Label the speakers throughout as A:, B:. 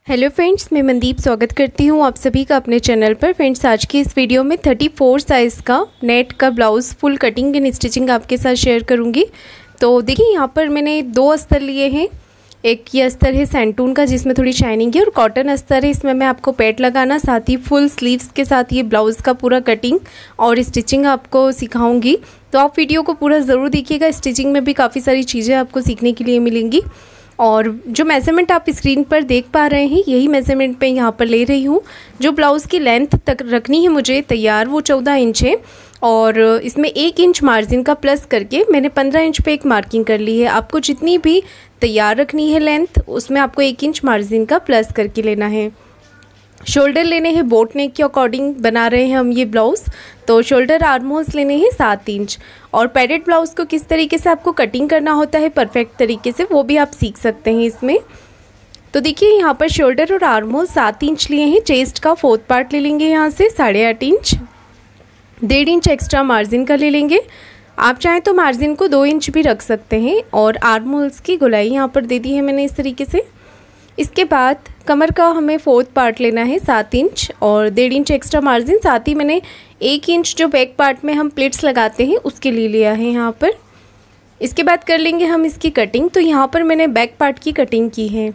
A: Hello friends, मैं मनदीप स्वागत करती हूँ आप सभी का अपने चैनल पर। फ्रेंड्स, आज की इस वीडियो में 34 साइज़ का नेट का blouse full cutting and stitching आपके साथ शेयर करूँगी। तो देखिए, यहाँ पर मैंने 2 अस्तर लिए हैं। एक ये अस्तर है सैंटून का जिसमें थोड़ी शाइनिंग है, और कॉटन अस्तर है। इसमें मैं आपको पैड लगाना, साथ ही फुल स्लीव्स के साथ ये ब्लाउज़ का पूरा कटिंग और स्टिचिंग आपको सिखाऊँगी। तो आप वीडियो को पूरा ज़रूर देखिएगा। स्टिचिंग में भी काफ़ी सारी चीज़ें आपको सीखने के लिए मिलेंगी। और जो मेज़रमेंट आप स्क्रीन पर देख पा रहे हैं, यही मेज़रमेंट मैं यहाँ पर ले रही हूँ। जो ब्लाउज़ की लेंथ तक रखनी है मुझे तैयार, वो 14 इंच है, और इसमें 1 इंच मार्जिन का प्लस करके मैंने 15 इंच पे एक मार्किंग कर ली है। आपको जितनी भी तैयार रखनी है लेंथ, उसमें आपको 1 इंच मार्जिन का प्लस करके लेना है। शोल्डर लेने हैं बोट नेक के अकॉर्डिंग बना रहे हैं हम ये ब्लाउज़। तो शोल्डर आर्म होल्स लेने हैं 7 इंच। और पैडेड ब्लाउज़ को किस तरीके से आपको कटिंग करना होता है परफेक्ट तरीके से, वो भी आप सीख सकते हैं इसमें। तो देखिए, यहाँ पर शोल्डर और आर्म होल 7 इंच लिए हैं। चेस्ट का 4th पार्ट ले लेंगे यहाँ से 8.5 इंच। 1.5 इंच एक्स्ट्रा मार्जिन का ले लेंगे। आप चाहें तो मार्जिन को 2 इंच भी रख सकते हैं। और आर्म होल्स की गोलाई यहाँ पर दे दी है मैंने इस तरीके से। इसके बाद कमर का हमें 4th पार्ट लेना है 7 इंच और 1.5 इंच एक्स्ट्रा मार्जिन। साथ ही मैंने 1 इंच जो बैक पार्ट में हम प्लिट्स लगाते हैं उसके लिए लिया है यहाँ पर। इसके बाद कर लेंगे हम इसकी कटिंग। तो यहाँ पर मैंने बैक पार्ट की कटिंग की है।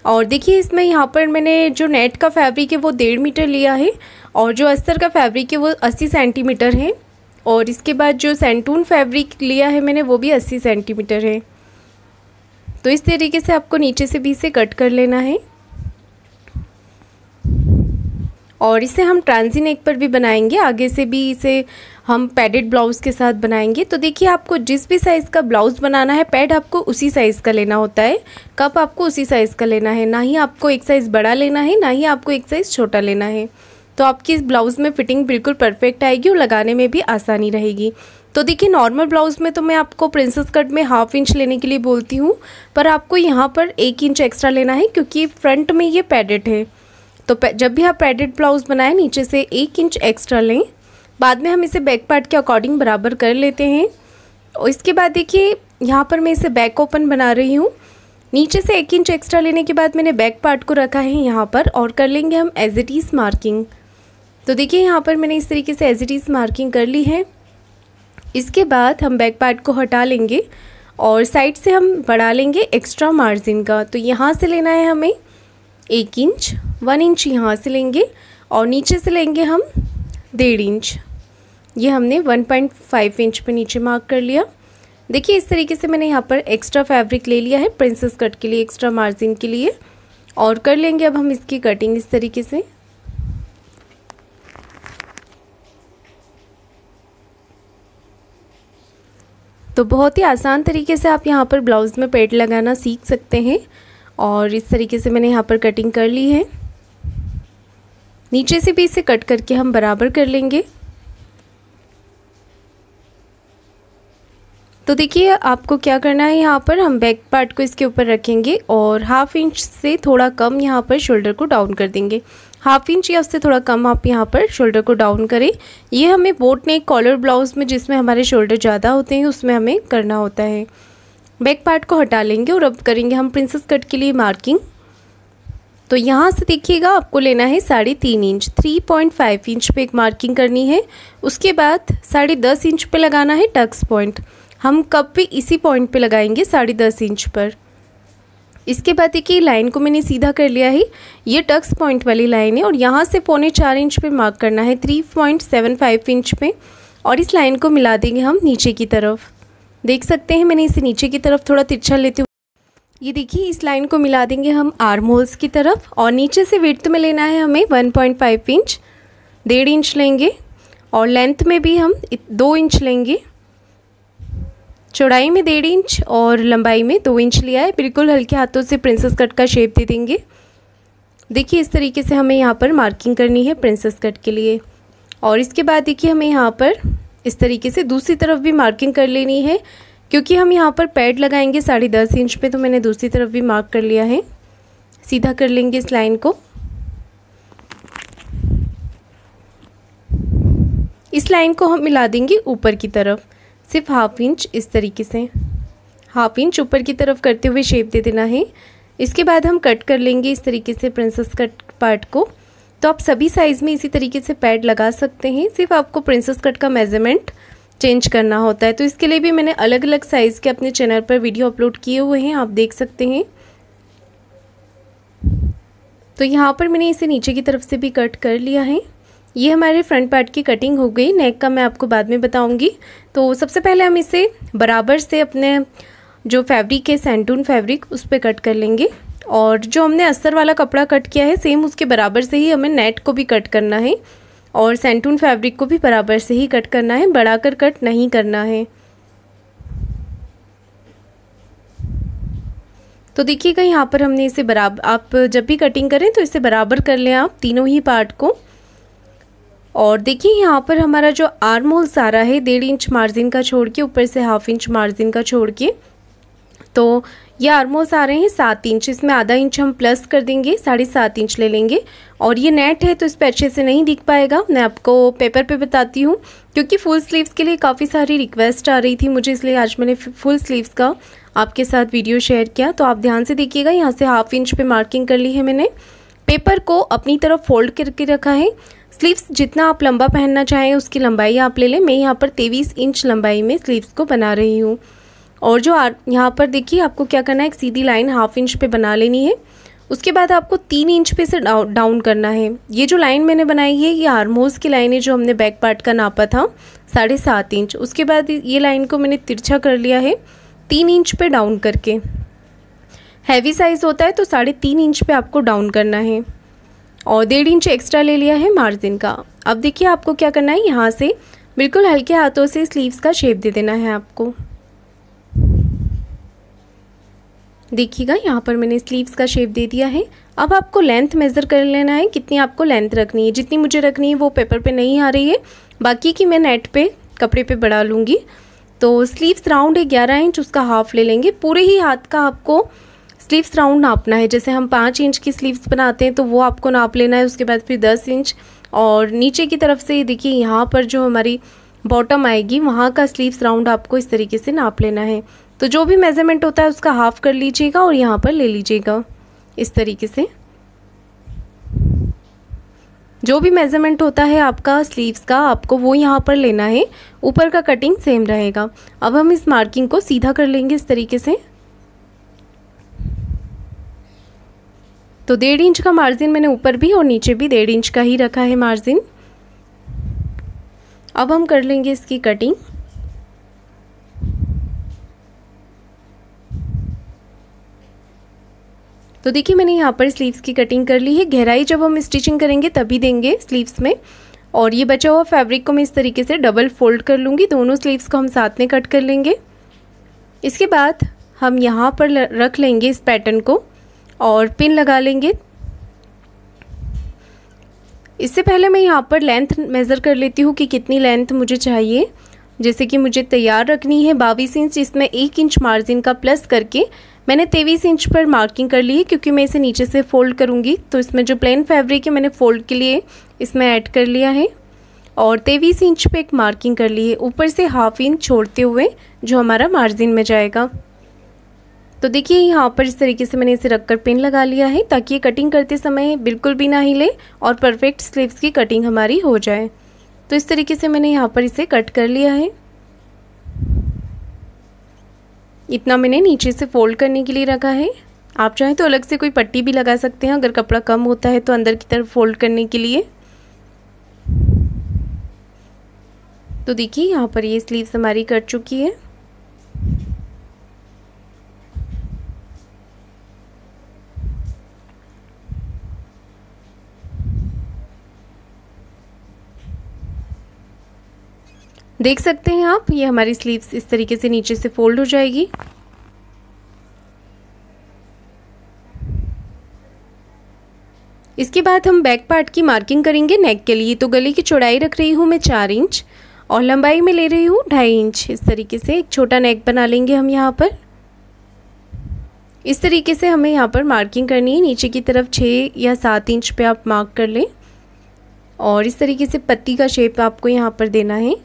A: और देखिए, इसमें यहाँ पर मैंने जो नेट का फैब्रिक है वो 1.5 मीटर लिया है, और जो अस्तर का फैब्रिक है वो 80 सेंटीमीटर है। और इसके बाद जो सैंटून फैब्रिक लिया है मैंने, वो भी 80 सेंटीमीटर है। तो इस तरीके से आपको नीचे से भी इसे कट कर लेना है। और इसे हम ट्रांजी नेक पर भी बनाएंगे, आगे से भी इसे हम पैडेड ब्लाउज़ के साथ बनाएंगे। तो देखिए, आपको जिस भी साइज़ का ब्लाउज़ बनाना है, पैड आपको उसी साइज़ का लेना होता है, कप आपको उसी साइज़ का लेना है। ना ही आपको एक साइज़ बड़ा लेना है, ना ही आपको एक साइज़ छोटा लेना है। तो आपकी इस ब्लाउज़ में फिटिंग बिल्कुल परफेक्ट आएगी और लगाने में भी आसानी रहेगी। तो देखिए, नॉर्मल ब्लाउज़ में तो मैं आपको प्रिंसेस कट में 1/2 इंच लेने के लिए बोलती हूँ, पर आपको यहाँ पर 1 इंच एक्स्ट्रा लेना है क्योंकि फ्रंट में ये पैडेड है। तो जब भी आप पैडेड ब्लाउज़ बनाएं, नीचे से 1 इंच एक्स्ट्रा लें। बाद में हम इसे बैक पार्ट के अकॉर्डिंग बराबर कर लेते हैं। और इसके बाद देखिए, यहाँ पर मैं इसे बैक ओपन बना रही हूँ। नीचे से 1 इंच एक्स्ट्रा लेने के बाद मैंने बैक पार्ट को रखा है यहाँ पर, और कर लेंगे हम एज इट इज़ मार्किंग। तो देखिए, यहाँ पर मैंने इस तरीके से एज इट इज़ मार्किंग कर ली है। इसके बाद हम बैक पार्ट को हटा लेंगे और साइड से हम बढ़ा लेंगे एक्स्ट्रा मार्जिन का। तो यहाँ से लेना है हमें 1 इंच, 1 इंच यहाँ से लेंगे, और नीचे से लेंगे हम 1.5 इंच। ये हमने 1.5 इंच पे नीचे मार्क कर लिया। देखिए, इस तरीके से मैंने यहाँ पर एक्स्ट्रा फैब्रिक ले लिया है प्रिंसेस कट के लिए, एक्स्ट्रा मार्जिन के लिए। और कर लेंगे अब हम इसकी कटिंग इस तरीके से। तो बहुत ही आसान तरीके से आप यहाँ पर ब्लाउज़ में पैड लगाना सीख सकते हैं। और इस तरीके से मैंने यहाँ पर कटिंग कर ली है। नीचे से भी इसे कट करके हम बराबर कर लेंगे। तो देखिए, आपको क्या करना है, यहाँ पर हम बैक पार्ट को इसके ऊपर रखेंगे और 1/2 इंच से थोड़ा कम यहाँ पर शोल्डर को डाउन कर देंगे। 1/2 इंच या उससे थोड़ा कम आप यहाँ पर शोल्डर को डाउन करें। ये हमें बोट नेक कॉलर ब्लाउज़ में, जिसमें हमारे शोल्डर ज़्यादा होते हैं, उसमें हमें करना होता है। बैक पार्ट को हटा लेंगे और अब करेंगे हम प्रिंसेस कट के लिए मार्किंग। तो यहाँ से देखिएगा, आपको लेना है 3.5 इंच, 3.5 इंच पे एक मार्किंग करनी है। उसके बाद 10.5 इंच पे लगाना है टक्स पॉइंट। हम कब भी इसी पॉइंट पे लगाएंगे 10.5 इंच पर। इसके बाद देखिए, लाइन को मैंने सीधा कर लिया है। ये टक्स पॉइंट वाली लाइन है, और यहाँ से 3.25 इंच पे मार्क करना है 3.75 इंच पे। और इस लाइन को मिला देंगे हम नीचे की तरफ। देख सकते हैं, मैंने इसे नीचे की तरफ थोड़ा तिरछा लेते हुए, ये देखिए, इस लाइन को मिला देंगे हम आर्म होल्स की तरफ। और नीचे से विड्थ में लेना है हमें 1.5 इंच, 1.5 इंच लेंगे। और लेंथ में भी हम 2 इंच लेंगे। चौड़ाई में 1.5 इंच और लंबाई में 2 इंच लिया है। बिल्कुल हल्के हाथों से प्रिंसेस कट का शेप दे देंगे। देखिए, इस तरीके से हमें यहाँ पर मार्किंग करनी है प्रिंसेस कट के लिए। और इसके बाद देखिए, हमें यहाँ पर इस तरीके से दूसरी तरफ भी मार्किंग कर लेनी है, क्योंकि हम यहाँ पर पैड लगाएंगे 10.5 इंच पे। तो मैंने दूसरी तरफ भी मार्क कर लिया है। सीधा कर लेंगे इस लाइन को। इस लाइन को हम मिला देंगे ऊपर की तरफ, सिर्फ 1/2 इंच इस तरीके से। 1/2 इंच ऊपर की तरफ करते हुए शेप दे देना है। इसके बाद हम कट कर लेंगे इस तरीके से प्रिंसेस कट पार्ट को। तो आप सभी साइज़ में इसी तरीके से पैड लगा सकते हैं, सिर्फ आपको प्रिंसेस कट का मेज़रमेंट चेंज करना होता है। तो इसके लिए भी मैंने अलग अलग साइज़ के अपने चैनल पर वीडियो अपलोड किए हुए हैं, आप देख सकते हैं। तो यहाँ पर मैंने इसे नीचे की तरफ से भी कट कर लिया है। ये हमारे फ्रंट पार्ट की कटिंग हो गई। नेक का मैं आपको बाद में बताऊंगी। तो सबसे पहले हम इसे बराबर से अपने जो फैब्रिक है सैंटून फैब्रिक उस पर कट कर लेंगे, और जो हमने अस्तर वाला कपड़ा कट किया है सेम उसके बराबर से ही हमें नेट को भी कट करना है और सैंटून फैब्रिक को भी बराबर से ही कट करना है, बढ़ाकर कट नहीं करना है। तो देखिएगा यहाँ पर हमने इसे बराबर, आप जब भी कटिंग करें तो इसे बराबर कर लें आप तीनों ही पार्ट को। और देखिए यहाँ पर हमारा जो आर्म होल सारा है 1.5 इंच मार्जिन का छोड़ के, ऊपर से 1/2 इंच मार्जिन का छोड़ के, तो ये आर्म होल्स आ रहे हैं 7 इंच। इसमें आधा इंच हम प्लस कर देंगे, 7.5 इंच ले लेंगे। और ये नेट है तो इस पर अच्छे से नहीं दिख पाएगा, मैं आपको पेपर पे बताती हूँ, क्योंकि फुल स्लीव्स के लिए काफ़ी सारी रिक्वेस्ट आ रही थी मुझे, इसलिए आज मैंने फुल स्लीव्स का आपके साथ वीडियो शेयर किया। तो आप ध्यान से देखिएगा, यहाँ से 1/2 इंच पे मार्किंग कर ली है मैंने। पेपर को अपनी तरफ फोल्ड करके रखा है। स्लीव्स जितना आप लंबा पहनना चाहें उसकी लंबाई आप ले लें। मैं यहाँ पर 23 इंच लंबाई में स्लीव्स को बना रही हूँ। और जो यहाँ पर देखिए आपको क्या करना है, एक सीधी लाइन 1/2 इंच पे बना लेनी है। उसके बाद आपको 3 इंच पे से डाउन करना है। ये जो लाइन मैंने बनाई है ये आर्म होल्स की लाइन है, जो हमने बैक पार्ट का नापा था 7.5 इंच। उसके बाद ये लाइन को मैंने तिरछा कर लिया है 3 इंच पे डाउन करके। हैवी साइज़ होता है तो 3.5 इंच पे आपको डाउन करना है, और 1.5 इंच एक्स्ट्रा ले लिया है मार्जिन का। अब देखिए आपको क्या करना है, यहाँ से बिल्कुल हल्के हाथों से स्लीव्स का शेप दे देना है आपको। देखिएगा यहाँ पर मैंने स्लीव्स का शेप दे दिया है। अब आपको लेंथ मेज़र कर लेना है, कितनी आपको लेंथ रखनी है। जितनी मुझे रखनी है वो पेपर पे नहीं आ रही है, बाकी की मैं नेट पे कपड़े पे बढ़ा लूँगी। तो स्लीव्स राउंड है 11 इंच, उसका हाफ ले लेंगे। पूरे ही हाथ का आपको स्लीव्स राउंड नापना है। जैसे हम 5 इंच की स्लीव्स बनाते हैं तो वो आपको नाप लेना है। उसके बाद फिर 10 इंच, और नीचे की तरफ से देखिए यहाँ पर जो हमारी बॉटम आएगी वहाँ का स्लीव्स राउंड आपको इस तरीके से नाप लेना है। तो जो भी मेज़रमेंट होता है उसका हाफ कर लीजिएगा और यहाँ पर ले लीजिएगा इस तरीके से। जो भी मेज़रमेंट होता है आपका स्लीव्स का आपको वो यहाँ पर लेना है। ऊपर का कटिंग सेम रहेगा। अब हम इस मार्किंग को सीधा कर लेंगे इस तरीके से। तो 1.5 इंच का मार्जिन मैंने ऊपर भी और नीचे भी 1.5 इंच का ही रखा है मार्जिन। अब हम कर लेंगे इसकी कटिंग। तो देखिए मैंने यहाँ पर स्लीव्स की कटिंग कर ली है। गहराई जब हम स्टिचिंग करेंगे तभी देंगे स्लीव्स में। और ये बचा हुआ फैब्रिक को मैं इस तरीके से डबल फोल्ड कर लूँगी। दोनों स्लीव्स को हम साथ में कट कर लेंगे। इसके बाद हम यहाँ पर रख लेंगे इस पैटर्न को और पिन लगा लेंगे। इससे पहले मैं यहाँ पर लेंथ मेज़र कर लेती हूँ कि कितनी लेंथ मुझे चाहिए। जैसे कि मुझे तैयार रखनी है 22 इंच, इसमें 1 इंच मार्जिन का प्लस करके मैंने 23 इंच पर मार्किंग कर ली है, क्योंकि मैं इसे नीचे से फोल्ड करूँगी। तो इसमें जो प्लेन फैब्रिक है मैंने फोल्ड के लिए इसमें ऐड कर लिया है, और 23 इंच पे एक मार्किंग कर ली है, ऊपर से 1/2 इंच छोड़ते हुए जो हमारा मार्जिन में जाएगा। तो देखिए यहाँ पर इस तरीके से मैंने इसे रखकर पिन लगा लिया है, ताकि ये कटिंग करते समय बिल्कुल भी ना हिले और परफेक्ट स्लीव्स की कटिंग हमारी हो जाए। तो इस तरीके से मैंने यहाँ पर इसे कट कर लिया है। इतना मैंने नीचे से फोल्ड करने के लिए रखा है। आप चाहें तो अलग से कोई पट्टी भी लगा सकते हैं, अगर कपड़ा कम होता है तो अंदर की तरफ फोल्ड करने के लिए। तो देखिए यहाँ पर ये स्लीव्स हमारी कट चुकी है। देख सकते हैं आप, ये हमारी स्लीव्स इस तरीके से नीचे से फोल्ड हो जाएगी। इसके बाद हम बैक पार्ट की मार्किंग करेंगे नेक के लिए। तो गले की चौड़ाई रख रही हूँ मैं 4 इंच और लंबाई में ले रही हूँ 2.5 इंच। इस तरीके से एक छोटा नेक बना लेंगे हम यहाँ पर। इस तरीके से हमें यहाँ पर मार्किंग करनी है। नीचे की तरफ 6 या 7 इंच पे आप मार्क कर लें, और इस तरीके से पत्ती का शेप आपको यहाँ पर देना है,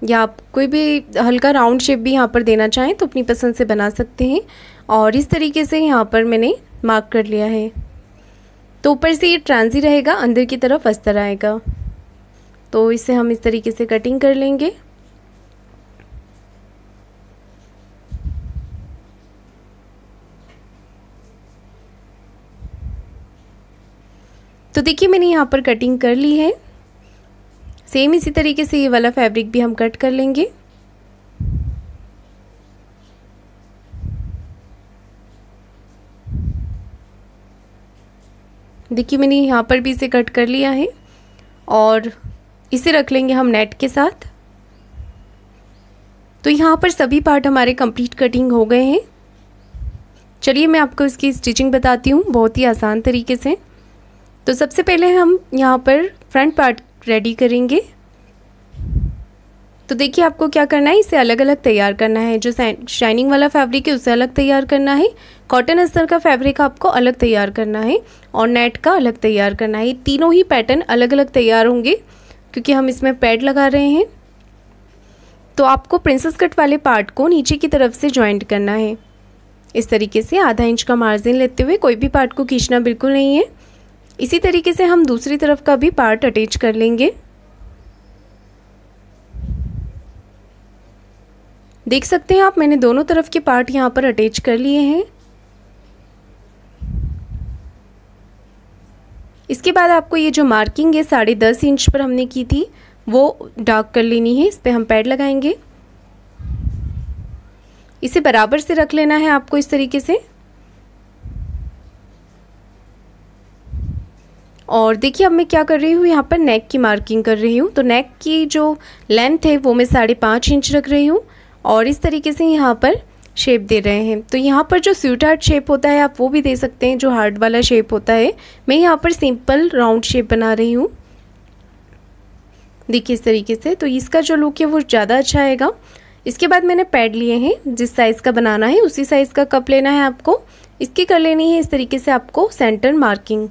A: या आप कोई भी हल्का राउंड शेप भी यहाँ पर देना चाहें तो अपनी पसंद से बना सकते हैं। और इस तरीके से यहाँ पर मैंने मार्क कर लिया है। तो ऊपर से ये ट्रांजी रहेगा, अंदर की तरफ अस्तर आएगा। तो इसे हम इस तरीके से कटिंग कर लेंगे। तो देखिए मैंने यहाँ पर कटिंग कर ली है। सेम इसी तरीके से ये वाला फैब्रिक भी हम कट कर लेंगे। देखिए मैंने यहाँ पर भी इसे कट कर लिया है और इसे रख लेंगे हम नेट के साथ। तो यहाँ पर सभी पार्ट हमारे कंप्लीट कटिंग हो गए हैं। चलिए मैं आपको इसकी स्टिचिंग बताती हूँ बहुत ही आसान तरीके से। तो सबसे पहले हम यहाँ पर फ्रंट पार्ट रेडी करेंगे। तो देखिए आपको क्या करना है, इसे अलग अलग तैयार करना है। जो शाइनिंग वाला फैब्रिक है उसे अलग तैयार करना है, कॉटन अस्तर का फैब्रिक आपको अलग तैयार करना है और नेट का अलग तैयार करना है। तीनों ही पैटर्न अलग अलग तैयार होंगे क्योंकि हम इसमें पैड लगा रहे हैं। तो आपको प्रिंसेस कट वाले पार्ट को नीचे की तरफ से जॉइंट करना है। इस तरीके से आधा इंच का मार्जिन लेते हुए, कोई भी पार्ट को खींचना बिल्कुल नहीं है। इसी तरीके से हम दूसरी तरफ का भी पार्ट अटैच कर लेंगे। देख सकते हैं आप, मैंने दोनों तरफ के पार्ट यहाँ पर अटैच कर लिए हैं। इसके बाद आपको ये जो मार्किंग है 10.5 इंच पर हमने की थी वो डार्क कर लेनी है। इस पे हम पैड लगाएंगे। इसे बराबर से रख लेना है आपको इस तरीके से। और देखिए अब मैं क्या कर रही हूँ, यहाँ पर नेक की मार्किंग कर रही हूँ। तो नेक की जो लेंथ है वो मैं 5.5 इंच रख रही हूँ और इस तरीके से यहाँ पर शेप दे रहे हैं। तो यहाँ पर जो स्वीट हार्ट शेप होता है आप वो भी दे सकते हैं, जो हार्ट वाला शेप होता है। मैं यहाँ पर सिंपल राउंड शेप बना रही हूँ। देखिए इस तरीके से। तो इसका जो लुक है वो ज़्यादा अच्छा आएगा। इसके बाद मैंने पैड लिए हैं, जिस साइज़ का बनाना है उसी साइज़ का कप लेना है आपको। इसकी कर लेनी है इस तरीके से आपको सेंटर मार्किंग।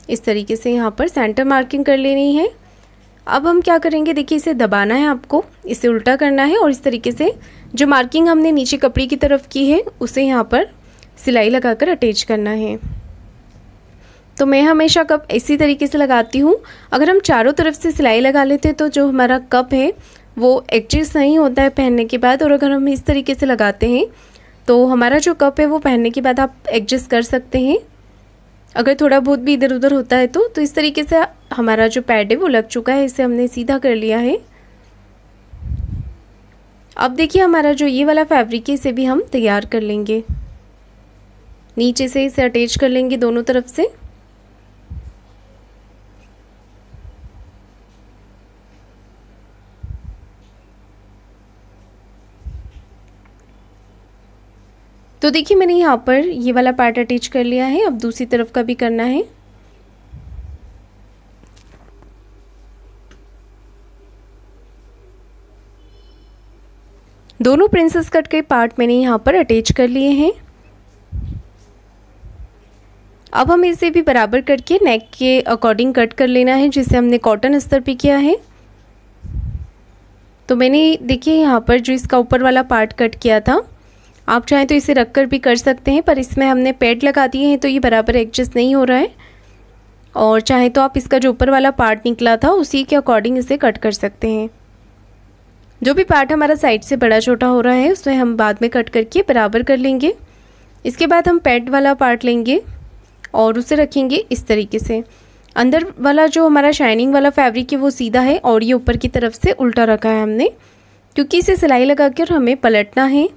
A: इस तरीके से यहाँ पर सेंटर मार्किंग कर लेनी है। अब हम क्या करेंगे, देखिए इसे दबाना है आपको, इसे उल्टा करना है और इस तरीके से जो मार्किंग हमने नीचे कपड़े की तरफ की है उसे यहाँ पर सिलाई लगाकर अटैच करना है। तो मैं हमेशा कप इसी तरीके से लगाती हूँ। अगर हम चारों तरफ से सिलाई लगा लेते हैं तो जो हमारा कप है वो एडजस्ट नहीं होता है पहनने के बाद। और अगर हम इस तरीके से लगाते हैं तो हमारा जो कप है वो पहनने के बाद आप एडजस्ट कर सकते हैं। अगर थोड़ा बहुत भी इधर उधर होता है तो इस तरीके से हमारा जो पैड है वो लग चुका है। इसे हमने सीधा कर लिया है। अब देखिए हमारा जो ये वाला फैब्रिक है इसे भी हम तैयार कर लेंगे। नीचे से इसे अटैच कर लेंगे दोनों तरफ से। तो देखिए मैंने यहाँ पर ये वाला पार्ट अटैच कर लिया है। अब दूसरी तरफ का भी करना है। दोनों प्रिंसेस कट के पार्ट मैंने यहाँ पर अटैच कर लिए हैं। अब हम इसे भी बराबर करके नेक के अकॉर्डिंग कट कर लेना है, जिसे हमने कॉटन अस्तर पे किया है। तो मैंने देखिए यहाँ पर जो इसका ऊपर वाला पार्ट कट किया था, आप चाहें तो इसे रखकर भी कर सकते हैं, पर इसमें हमने पैड लगा दिए हैं तो ये बराबर एडजस्ट नहीं हो रहा है। और चाहे तो आप इसका जो ऊपर वाला पार्ट निकला था उसी के अकॉर्डिंग इसे कट कर सकते हैं। जो भी पार्ट हमारा साइड से बड़ा छोटा हो रहा है उसमें हम बाद में कट करके बराबर कर लेंगे। इसके बाद हम पैड वाला पार्ट लेंगे और उसे रखेंगे इस तरीके से। अंदर वाला जो हमारा शाइनिंग वाला फैब्रिक है वो सीधा है और ये ऊपर की तरफ से उल्टा रखा है हमने, क्योंकि इसे सिलाई लगा कर हमें पलटना है।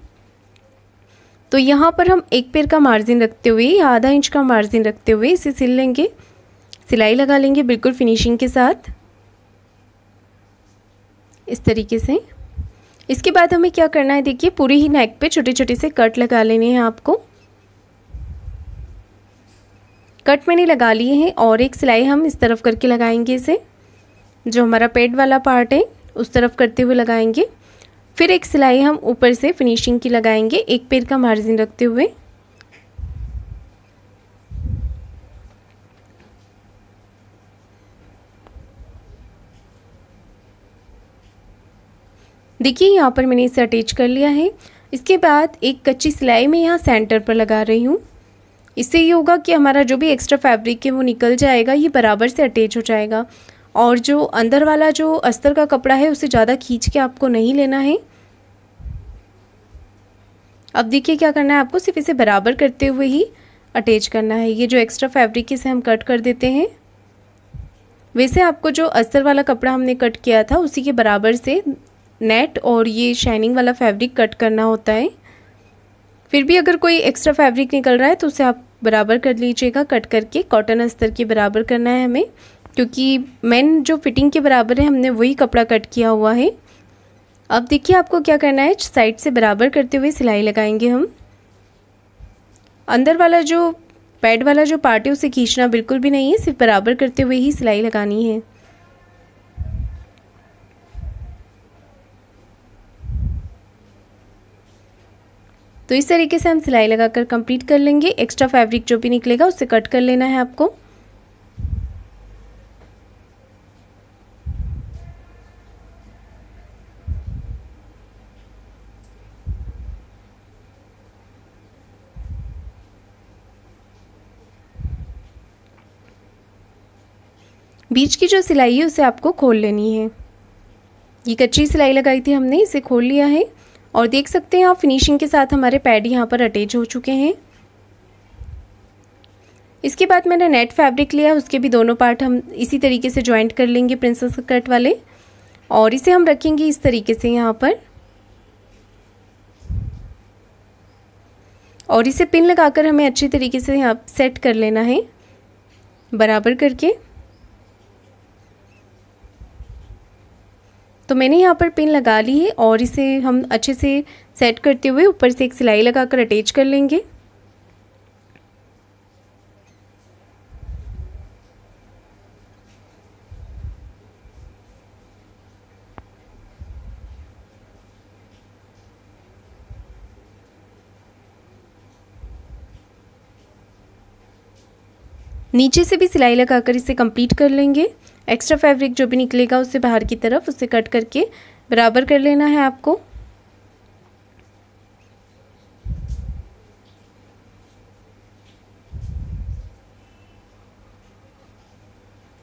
A: तो यहाँ पर हम एक पैर का मार्जिन रखते हुए या आधा इंच का मार्जिन रखते हुए इसे सिल लेंगे, सिलाई लगा लेंगे बिल्कुल फिनिशिंग के साथ इस तरीके से। इसके बाद हमें क्या करना है, देखिए पूरी ही नेक पे छोटे छोटे से कट लगा लेने हैं आपको। कट मैंने लगा लिए हैं और एक सिलाई हम इस तरफ करके लगाएंगे। इसे जो हमारा पेड वाला पार्ट है उस तरफ करते हुए लगाएंगे। फिर एक सिलाई हम ऊपर से फिनिशिंग की लगाएंगे एक पैर का मार्जिन रखते हुए। देखिए यहाँ पर मैंने इसे अटैच कर लिया है। इसके बाद एक कच्ची सिलाई मैं यहाँ सेंटर पर लगा रही हूँ। इससे ये होगा कि हमारा जो भी एक्स्ट्रा फैब्रिक है वो निकल जाएगा, ये बराबर से अटैच हो जाएगा। और जो अंदर वाला जो अस्तर का कपड़ा है उसे ज़्यादा खींच के आपको नहीं लेना है। अब देखिए क्या करना है, आपको सिर्फ इसे बराबर करते हुए ही अटैच करना है। ये जो एक्स्ट्रा फैब्रिक इसे हम कट कर देते हैं। वैसे आपको जो अस्तर वाला कपड़ा हमने कट किया था उसी के बराबर से नेट और ये शाइनिंग वाला फैब्रिक कट करना होता है। फिर भी अगर कोई एक्स्ट्रा फैब्रिक निकल रहा है तो उसे आप बराबर कर लीजिएगा, कट करके कॉटन अस्तर के बराबर करना है हमें, क्योंकि मेन जो फिटिंग के बराबर है हमने वही कपड़ा कट किया हुआ है। अब देखिए आपको क्या करना है, साइड से बराबर करते हुए सिलाई लगाएंगे हम। अंदर वाला जो पैड वाला जो पार्ट है उसे खींचना बिल्कुल भी नहीं है, सिर्फ बराबर करते हुए ही सिलाई लगानी है। तो इस तरीके से हम सिलाई लगाकर कंप्लीट कर लेंगे। एक्स्ट्रा फैब्रिक जो भी निकलेगा उसे कट कर लेना है आपको। बीच की जो सिलाई है उसे आपको खोल लेनी है। ये कच्ची सिलाई लगाई थी हमने, इसे खोल लिया है और देख सकते हैं आप फिनिशिंग के साथ हमारे पैड यहाँ पर अटैच हो चुके हैं। इसके बाद मैंने नेट फैब्रिक लिया, उसके भी दोनों पार्ट हम इसी तरीके से ज्वाइंट कर लेंगे प्रिंसेस कट वाले, और इसे हम रखेंगे इस तरीके से यहाँ पर, और इसे पिन लगाकर हमें अच्छी तरीके से यहाँ सेट कर लेना है बराबर करके। तो मैंने यहाँ पर पिन लगा ली है और इसे हम अच्छे से सेट करते हुए ऊपर से एक सिलाई लगाकर अटैच कर लेंगे। नीचे से भी सिलाई लगाकर इसे कंप्लीट कर लेंगे। एक्स्ट्रा फैब्रिक जो भी निकलेगा उससे बाहर की तरफ उसे कट करके बराबर कर लेना है आपको।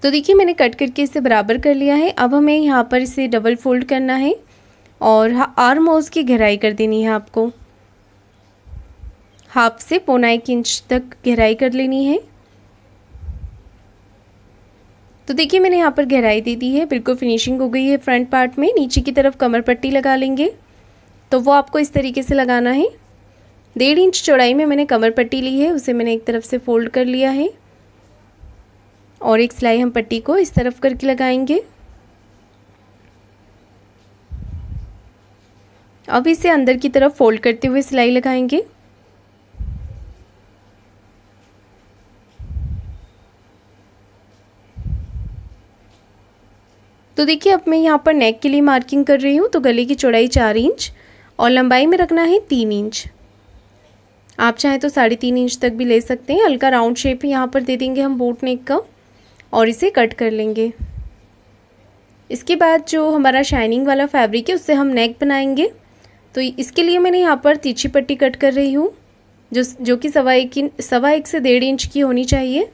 A: तो देखिए मैंने कट करके इसे बराबर कर लिया है। अब हमें यहाँ पर इसे डबल फोल्ड करना है और आर्म होल्स की गहराई कर देनी है आपको। हाफ से 1.25 इंच तक गहराई कर लेनी है। तो देखिए मैंने यहाँ पर गहराई दे दी है, बिल्कुल फिनिशिंग हो गई है फ्रंट पार्ट में। नीचे की तरफ कमर पट्टी लगा लेंगे, तो वो आपको इस तरीके से लगाना है। 1.5 इंच चौड़ाई में मैंने कमर पट्टी ली है, उसे मैंने एक तरफ से फोल्ड कर लिया है और एक सिलाई हम पट्टी को इस तरफ करके लगाएंगे। अब इसे अंदर की तरफ फोल्ड करते हुए सिलाई लगाएंगे। तो देखिए अब मैं यहाँ पर नेक के लिए मार्किंग कर रही हूँ। तो गले की चौड़ाई 4 इंच और लंबाई में रखना है 3 इंच। आप चाहें तो 3.5 इंच तक भी ले सकते हैं। हल्का राउंड शेप यहाँ पर दे देंगे हम बोट नेक का और इसे कट कर लेंगे। इसके बाद जो हमारा शाइनिंग वाला फैब्रिक है उससे हम नेक बनाएंगे। तो इसके लिए मैंने यहाँ पर तिरछी पट्टी कट कर रही हूँ, जो कि 1.25 से 1.5 इंच की होनी चाहिए।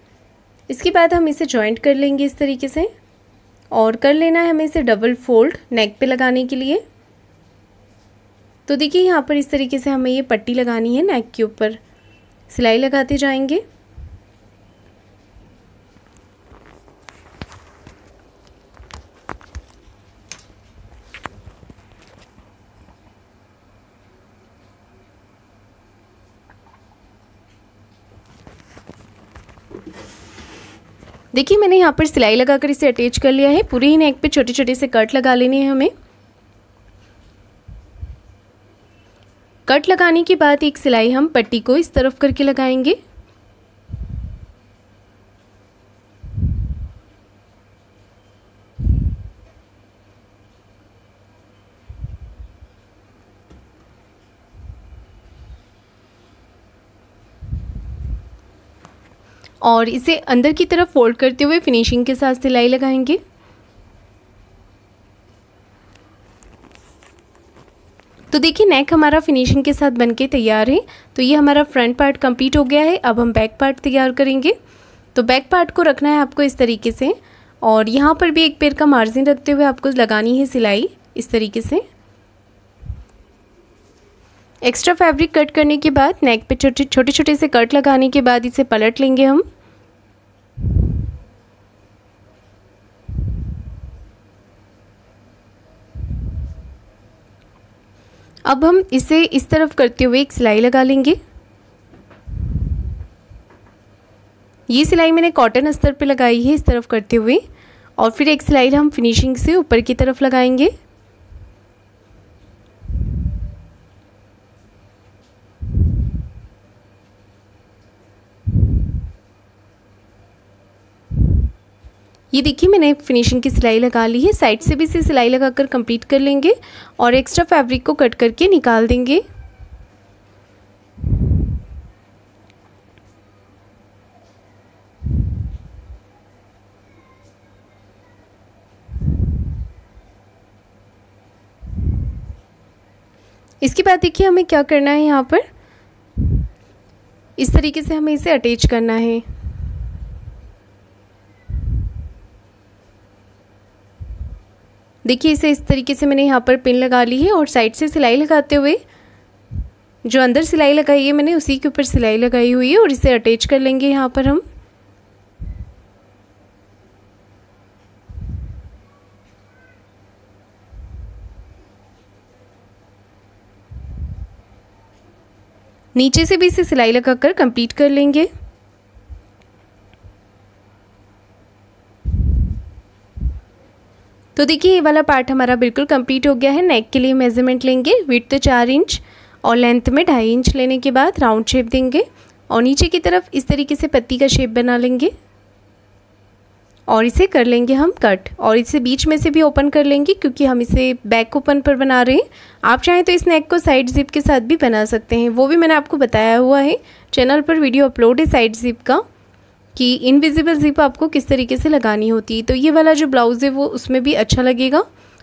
A: इसके बाद हम इसे जॉइंट कर लेंगे इस तरीके से और कर लेना है हमें इसे डबल फोल्ड नेक पे लगाने के लिए। तो देखिए यहाँ पर इस तरीके से हमें ये पट्टी लगानी है, नेक के ऊपर सिलाई लगाते जाएंगे। देखिए मैंने यहाँ पर सिलाई लगाकर इसे अटैच कर लिया है। पूरी ही नेक पे छोटे छोटे से कट लगा लेने हैं हमें। कट लगाने के बाद एक सिलाई हम पट्टी को इस तरफ करके लगाएंगे। और इसे अंदर की तरफ फोल्ड करते हुए फिनिशिंग के साथ सिलाई लगाएंगे। तो देखिए नेक हमारा फिनिशिंग के साथ बनके तैयार है। तो ये हमारा फ्रंट पार्ट कंप्लीट हो गया है। अब हम बैक पार्ट तैयार करेंगे। तो बैक पार्ट को रखना है आपको इस तरीके से, और यहाँ पर भी एक पैर का मार्जिन रखते हुए आपको लगानी है सिलाई इस तरीके से। एक्स्ट्रा फैब्रिक कट करने के बाद नेक पे छोटे छोटे से कट लगाने के बाद इसे पलट लेंगे हम। अब हम इसे इस तरफ करते हुए एक सिलाई लगा लेंगे। ये सिलाई मैंने कॉटन अस्तर पे लगाई है इस तरफ करते हुए, और फिर एक सिलाई हम फिनिशिंग से ऊपर की तरफ लगाएंगे। ये देखिए मैंने फिनिशिंग की सिलाई लगा ली है। साइड से भी इसे सिलाई लगाकर कंप्लीट कर लेंगे और एक्स्ट्रा फैब्रिक को कट करके निकाल देंगे। इसके बाद देखिए हमें क्या करना है, यहाँ पर इस तरीके से हमें इसे अटैच करना है। देखिए इसे इस तरीके से मैंने यहाँ पर पिन लगा ली है और साइड से सिलाई लगाते हुए जो अंदर सिलाई लगाई है मैंने उसी के ऊपर सिलाई लगाई हुई है और इसे अटैच कर लेंगे यहाँ पर हम। नीचे से भी इसे सिलाई लगाकर कंप्लीट कर लेंगे। तो देखिए ये वाला पार्ट हमारा बिल्कुल कंप्लीट हो गया है। नेक के लिए मेजरमेंट लेंगे, विड्थ 4 इंच और लेंथ में 2.5 इंच लेने के बाद राउंड शेप देंगे और नीचे की तरफ इस तरीके से पत्ती का शेप बना लेंगे और इसे कर लेंगे हम कट, और इसे बीच में से भी ओपन कर लेंगे क्योंकि हम इसे बैक ओपन पर बना रहे हैं। आप चाहें तो इस नेक को साइड जिप के साथ भी बना सकते हैं, वो भी मैंने आपको बताया हुआ है, चैनल पर वीडियो अपलोड है साइड जिप का कि इनविजिबल जिप आपको किस तरीके से लगानी होती है। तो ये वाला जो ब्लाउज़ है वो उसमें भी अच्छा लगेगा,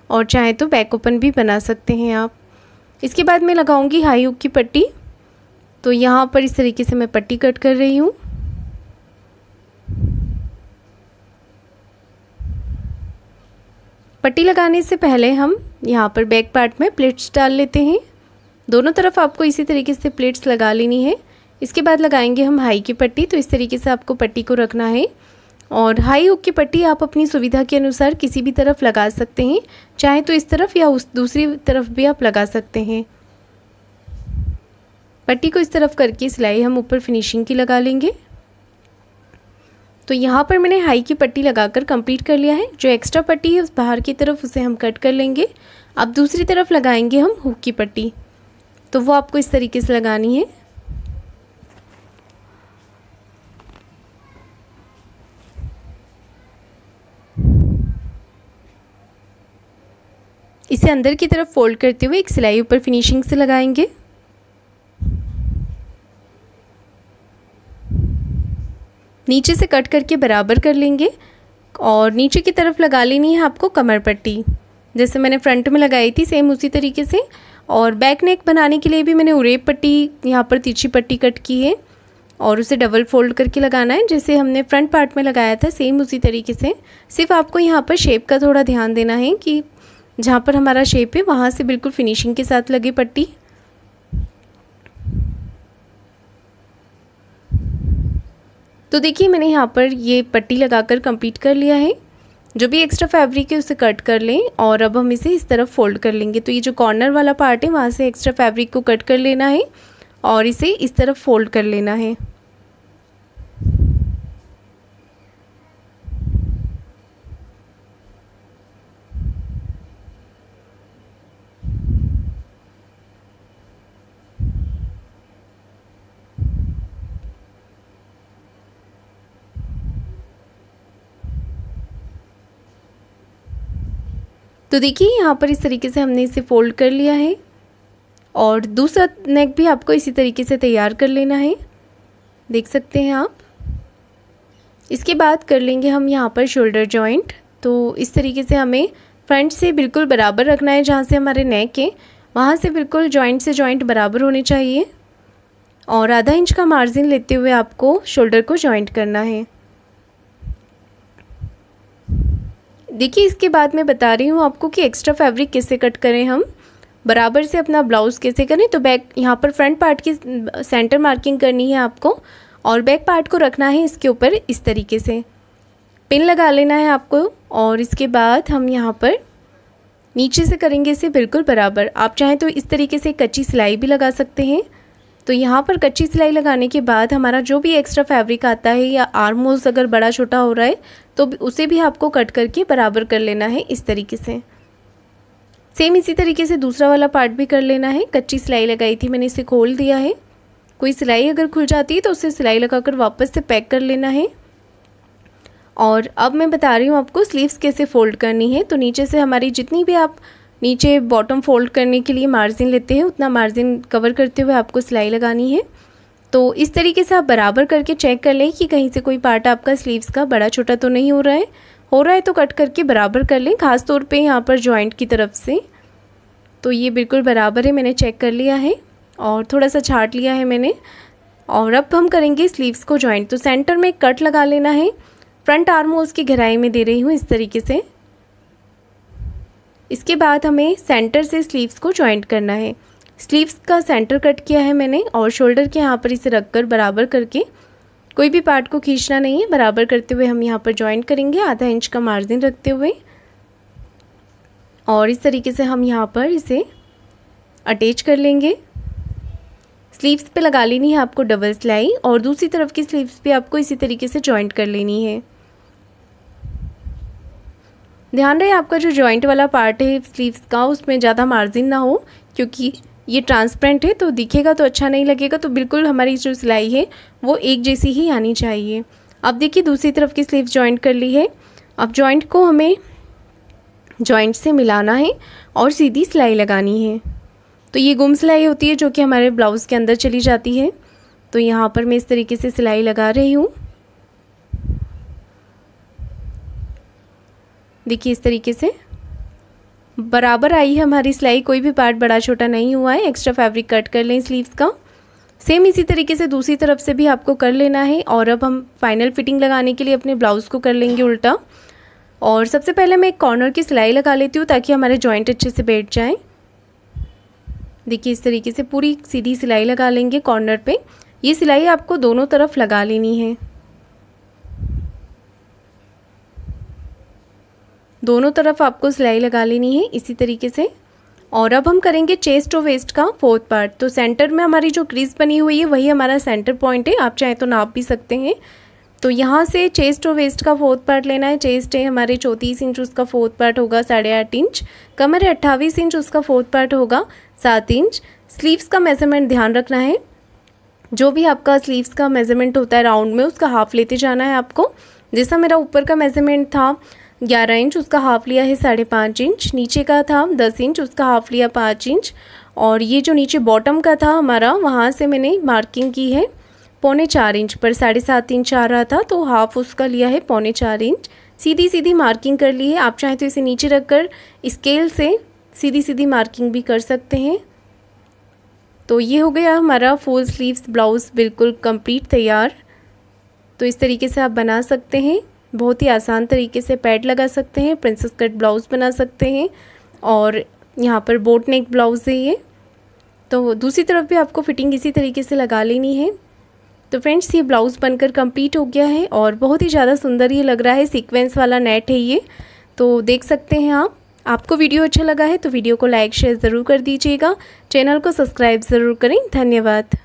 A: और चाहे तो बैक ओपन भी बना सकते हैं आप। इसके बाद मैं लगाऊंगी हाई हुक की पट्टी। तो यहाँ पर इस तरीके से मैं पट्टी कट कर रही हूँ। पट्टी लगाने से पहले हम यहाँ पर बैक पार्ट में प्लेट्स डाल लेते हैं। दोनों तरफ आपको इसी तरीके से प्लेट्स लगा लेनी है। इसके बाद लगाएंगे हम हाई की पट्टी। तो इस तरीके से आपको पट्टी को रखना है, और हाई हुक की पट्टी आप अपनी सुविधा के अनुसार किसी भी तरफ लगा सकते हैं, चाहे तो इस तरफ या उस दूसरी तरफ भी आप लगा सकते हैं। पट्टी को इस तरफ करके सिलाई हम ऊपर फिनिशिंग की लगा लेंगे। तो यहाँ पर मैंने हाई की पट्टी लगाकर कंप्लीट कर लिया है। जो एक्स्ट्रा पट्टी है उस बाहर की तरफ उसे हम कट कर लेंगे। अब दूसरी तरफ लगाएंगे हम हुक की पट्टी, तो वो आपको इस तरीके से लगानी है। इसे अंदर की तरफ फोल्ड करते हुए एक सिलाई ऊपर फिनिशिंग से लगाएंगे। नीचे से कट करके बराबर कर लेंगे और नीचे की तरफ लगा लेनी है आपको कमर पट्टी, जैसे मैंने फ्रंट में लगाई थी सेम उसी तरीके से। और बैक नेक बनाने के लिए भी मैंने उरेब पट्टी, यहाँ पर तिरछी पट्टी कट की है और उसे डबल फोल्ड करके लगाना है, जैसे हमने फ्रंट पार्ट में लगाया था सेम उसी तरीके से। सिर्फ आपको यहाँ पर शेप का थोड़ा ध्यान देना है कि जहाँ पर हमारा शेप है वहाँ से बिल्कुल फिनिशिंग के साथ लगे पट्टी। तो देखिए मैंने यहाँ पर ये पट्टी लगाकर कंप्लीट कर लिया है। जो भी एक्स्ट्रा फैब्रिक है उसे कट कर लें और अब हम इसे इस तरफ फोल्ड कर लेंगे। तो ये जो कॉर्नर वाला पार्ट है वहाँ से एक्स्ट्रा फैब्रिक को कट कर लेना है और इसे इस तरफ फोल्ड कर लेना है। तो देखिए यहाँ पर इस तरीके से हमने इसे फोल्ड कर लिया है और दूसरा नेक भी आपको इसी तरीके से तैयार कर लेना है, देख सकते हैं आप। इसके बाद कर लेंगे हम यहाँ पर शोल्डर जॉइंट। तो इस तरीके से हमें फ्रंट से बिल्कुल बराबर रखना है, जहाँ से हमारे नेक है वहाँ से बिल्कुल जॉइंट से जॉइंट बराबर होने चाहिए और आधा इंच का मार्जिन लेते हुए आपको शोल्डर को जॉइंट करना है। देखिए इसके बाद मैं बता रही हूँ आपको कि एक्स्ट्रा फैब्रिक कैसे कट करें, हम बराबर से अपना ब्लाउज़ कैसे करें। तो बैक यहाँ पर फ्रंट पार्ट की सेंटर मार्किंग करनी है आपको और बैक पार्ट को रखना है इसके ऊपर इस तरीके से, पिन लगा लेना है आपको। और इसके बाद हम यहाँ पर नीचे से करेंगे इसे बिल्कुल बराबर। आप चाहें तो इस तरीके से कच्ची सिलाई भी लगा सकते हैं। तो यहाँ पर कच्ची सिलाई लगाने के बाद हमारा जो भी एक्स्ट्रा फैब्रिक आता है या आर्म होल्स अगर बड़ा छोटा हो रहा है तो उसे भी आपको कट करके बराबर कर लेना है इस तरीके से। सेम इसी तरीके से दूसरा वाला पार्ट भी कर लेना है। कच्ची सिलाई लगाई थी मैंने, इसे खोल दिया है। कोई सिलाई अगर खुल जाती है तो उसे सिलाई लगाकर वापस से पैक कर लेना है। और अब मैं बता रही हूँ आपको स्लीव्स कैसे फोल्ड करनी है। तो नीचे से हमारी जितनी भी आप नीचे बॉटम फोल्ड करने के लिए मार्जिन लेते हैं उतना मार्जिन कवर करते हुए आपको सिलाई लगानी है। तो इस तरीके से आप बराबर करके चेक कर लें कि कहीं से कोई पार्ट आपका स्लीव्स का बड़ा छोटा तो नहीं हो रहा है तो कट करके बराबर कर लें, खास तौर पे यहाँ पर जॉइंट की तरफ से। तो ये बिल्कुल बराबर है, मैंने चेक कर लिया है और थोड़ा सा छाट लिया है मैंने। और अब हम करेंगे स्लीव्स को जॉइंट। तो सेंटर में कट लगा लेना है, फ्रंट आर्म होल्स की गहराई में दे रही हूँ इस तरीके से। इसके बाद हमें सेंटर से स्लीव्स को जॉइंट करना है। स्लीव्स का सेंटर कट किया है मैंने और शोल्डर के यहाँ पर इसे रखकर बराबर करके, कोई भी पार्ट को खींचना नहीं है, बराबर करते हुए हम यहाँ पर जॉइंट करेंगे आधा इंच का मार्जिन रखते हुए। और इस तरीके से हम यहाँ पर इसे अटैच कर लेंगे। स्लीव्स पे लगा लेनी है आपको डबल सिलाई और दूसरी तरफ की स्लीव्स पे आपको इसी तरीके से जॉइंट कर लेनी है। ध्यान रहे आपका जो जॉइंट वाला पार्ट है स्लीव्स का उसमें ज़्यादा मार्जिन ना हो, क्योंकि ये ट्रांसपेरेंट है तो दिखेगा तो अच्छा नहीं लगेगा। तो बिल्कुल हमारी जो सिलाई है वो एक जैसी ही आनी चाहिए। अब देखिए दूसरी तरफ की स्लीव्स जॉइंट कर ली है। अब जॉइंट को हमें जॉइंट से मिलाना है और सीधी सिलाई लगानी है। तो ये गुम सिलाई होती है जो कि हमारे ब्लाउज़ के अंदर चली जाती है। तो यहाँ पर मैं इस तरीके से सिलाई लगा रही हूँ। देखिए इस तरीके से बराबर आई है हमारी सिलाई, कोई भी पार्ट बड़ा छोटा नहीं हुआ है। एक्स्ट्रा फैब्रिक कट कर लें स्लीव्स का। सेम इसी तरीके से दूसरी तरफ से भी आपको कर लेना है। और अब हम फाइनल फिटिंग लगाने के लिए अपने ब्लाउज़ को कर लेंगे उल्टा। और सबसे पहले मैं एक कॉर्नर की सिलाई लगा लेती हूँ ताकि हमारे जॉइंट अच्छे से बैठ जाए। देखिए इस तरीके से पूरी सीधी सिलाई लगा लेंगे कॉर्नर पे। ये सिलाई आपको दोनों तरफ लगा लेनी है, दोनों तरफ आपको सिलाई लगा लेनी है इसी तरीके से। और अब हम करेंगे चेस्ट और वेस्ट का फोर्थ पार्ट। तो सेंटर में हमारी जो क्रीज बनी हुई है वही हमारा सेंटर पॉइंट है, आप चाहे तो नाप भी सकते हैं। तो यहाँ से चेस्ट और वेस्ट का फोर्थ पार्ट लेना है। चेस्ट है हमारे 34 इंच, उसका फोर्थ पार्ट होगा 8.5 इंच। कमर है 28 इंच, उसका फोर्थ पार्ट होगा 7 इंच। स्लीव्स का मेजरमेंट ध्यान रखना है, जो भी आपका स्लीव्स का मेजरमेंट होता है राउंड में उसका हाफ लेते जाना है आपको। जैसा मेरा ऊपर का मेजरमेंट था 11 इंच, उसका हाफ लिया है 5.5 इंच। नीचे का था 10 इंच, उसका हाफ लिया 5 इंच। और ये जो नीचे बॉटम का था हमारा, वहाँ से मैंने मार्किंग की है 4.25 इंच पर 7.5 इंच आ रहा था, तो हाफ उसका लिया है 4.25 इंच। सीधी सीधी मार्किंग कर ली है। आप चाहें तो इसे नीचे रखकर स्केल से सीधी सीधी मार्किंग भी कर सकते हैं। तो ये हो गया हमारा फुल स्लीव्स ब्लाउज़ बिल्कुल कंप्लीट तैयार। तो इस तरीके से आप बना सकते हैं, बहुत ही आसान तरीके से पैड लगा सकते हैं, प्रिंसेस कट ब्लाउज़ बना सकते हैं। और यहाँ पर बोट नेक ब्लाउज़ है ये। तो दूसरी तरफ भी आपको फिटिंग इसी तरीके से लगा लेनी है। तो फ्रेंड्स ये ब्लाउज़ बनकर कंप्लीट हो गया है और बहुत ही ज़्यादा सुंदर ये लग रहा है। सीक्वेंस वाला नेट है ये, तो देख सकते हैं आप। आपको वीडियो अच्छा लगा है तो वीडियो को लाइक शेयर ज़रूर कर दीजिएगा। चैनल को सब्सक्राइब ज़रूर करें। धन्यवाद।